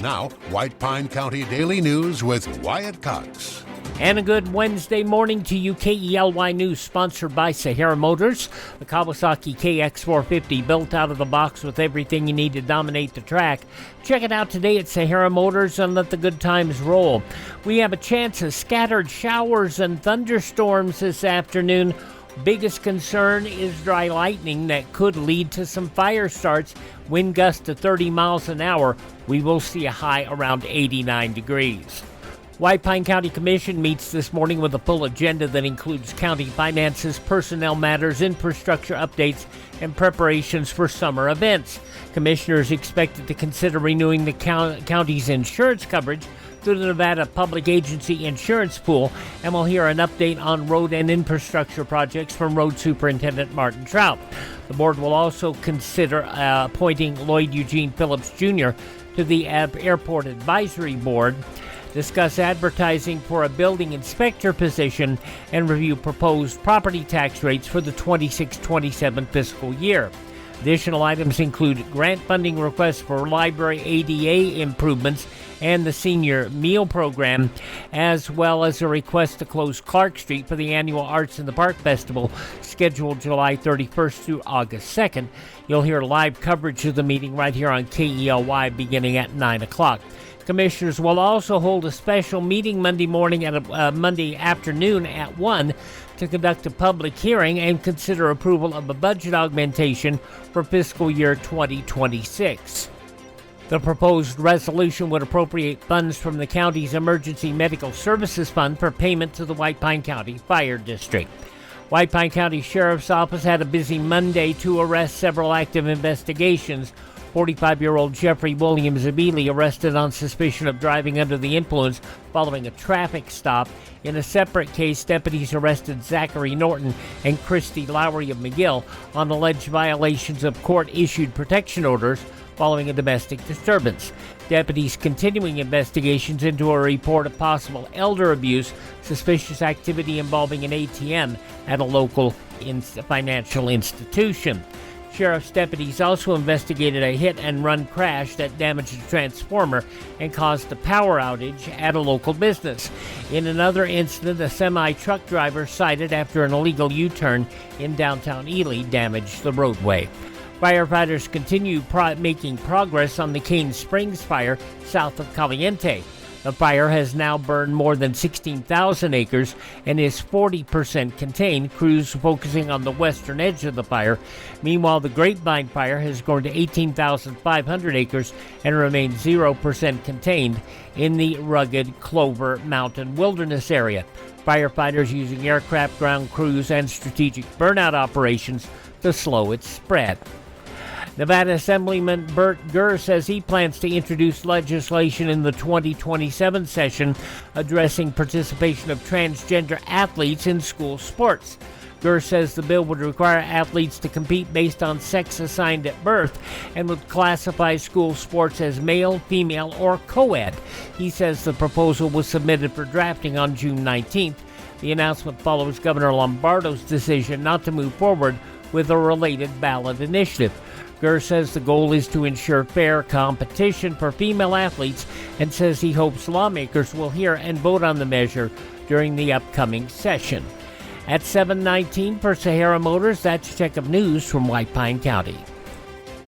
Now, White Pine County Daily News with Wyatt Cox. And a good Wednesday morning to you. KELY News sponsored by Sahara Motors. The Kawasaki KX450 built out of the box with everything you need to dominate the track. Check it out today at Sahara Motors and let the good times roll. We have a chance of scattered showers and thunderstorms this afternoon. Biggest concern is dry lightning that could lead to some fire starts. Wind gusts to 30 miles an hour. We will see a high around 89 degrees. White Pine County Commission meets this morning with a full agenda that includes county finances, personnel matters, infrastructure updates, and preparations for summer events. Commissioners expected to consider renewing the county's insurance coverage through the Nevada Public Agency Insurance Pool, and we'll hear an update on road and infrastructure projects from Road Superintendent Martin Trout. The board will also consider appointing Lloyd Eugene Phillips Jr. to the Airport Advisory Board, discuss advertising for a building inspector position, and review proposed property tax rates for the 26-27 fiscal year. Additional items include grant funding requests for library ADA improvements and the senior meal program, as well as a request to close Clark Street for the annual Arts in the Park Festival, scheduled July 31st through August 2nd. You'll hear live coverage of the meeting right here on KELY beginning at 9 o'clock. Commissioners will also hold a special meeting Monday afternoon at 1 to conduct a public hearing and consider approval of a budget augmentation for fiscal year 2026. The proposed resolution would appropriate funds from the county's Emergency Medical Services Fund for payment to the White Pine County Fire District. White Pine County Sheriff's Office had a busy Monday to arrest several active investigations. 45-year-old Jeffrey Williams Zabili arrested on suspicion of driving under the influence following a traffic stop. In a separate case, deputies arrested Zachary Norton and Christy Lowry of McGill on alleged violations of court-issued protection orders following a domestic disturbance. Deputies continuing investigations into a report of possible elder abuse, suspicious activity involving an ATM at a local financial institution. Sheriff's deputies also investigated a hit-and-run crash that damaged a transformer and caused a power outage at a local business. In another incident, a semi-truck driver cited after an illegal U-turn in downtown Ely damaged the roadway. Firefighters continue making progress on the Cane Springs fire south of Caliente. The fire has now burned more than 16,000 acres and is 40% contained, crews focusing on the western edge of the fire. Meanwhile, the Grapevine fire has grown to 18,500 acres and remains 0% contained in the rugged Clover Mountain Wilderness area. Firefighters using aircraft, ground crews, and strategic burnout operations to slow its spread. Nevada Assemblyman Burt Gurr says he plans to introduce legislation in the 2027 session addressing participation of transgender athletes in school sports. Gurr says the bill would require athletes to compete based on sex assigned at birth and would classify school sports as male, female, or co-ed. He says the proposal was submitted for drafting on June 19th. The announcement follows Governor Lombardo's decision not to move forward with a related ballot initiative. Gurr says the goal is to ensure fair competition for female athletes and says he hopes lawmakers will hear and vote on the measure during the upcoming session. At 7:19 for Sahara Motors, that's a check of news from White Pine County.